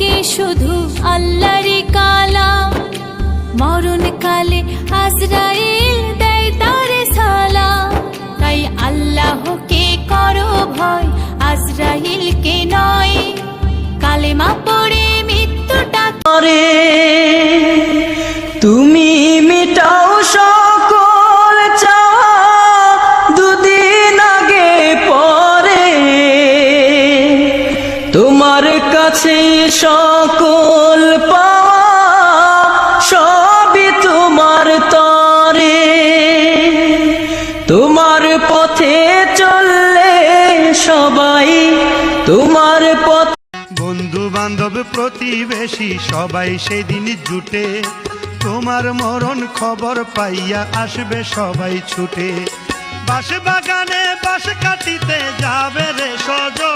থাকে শুধু আল্লাহরই কালাম। মরণকালে আজরাইল দেয় তারে সালাম। তাই আল্লাহকে করো ভয়, আজরাইলকে নয়। কালেমা পড়ে মৃত্যুটা করে তুমি মিটাও সকল চাওয়া দুদিন আগে পরে। তোমার কাছে সকল পাওয়া সবই তোমার তরে। তোমার পথে চললে সবাই তোমার পথ। বন্ধু বান্ধব প্রতিবেশী সবাই সেদিন জুটে, তোমার মরণ খবর পাইয়া আসবে সবাই ছুটে। বাঁশ বাগানে বাঁশ কাটিতে যাবে রে সজন,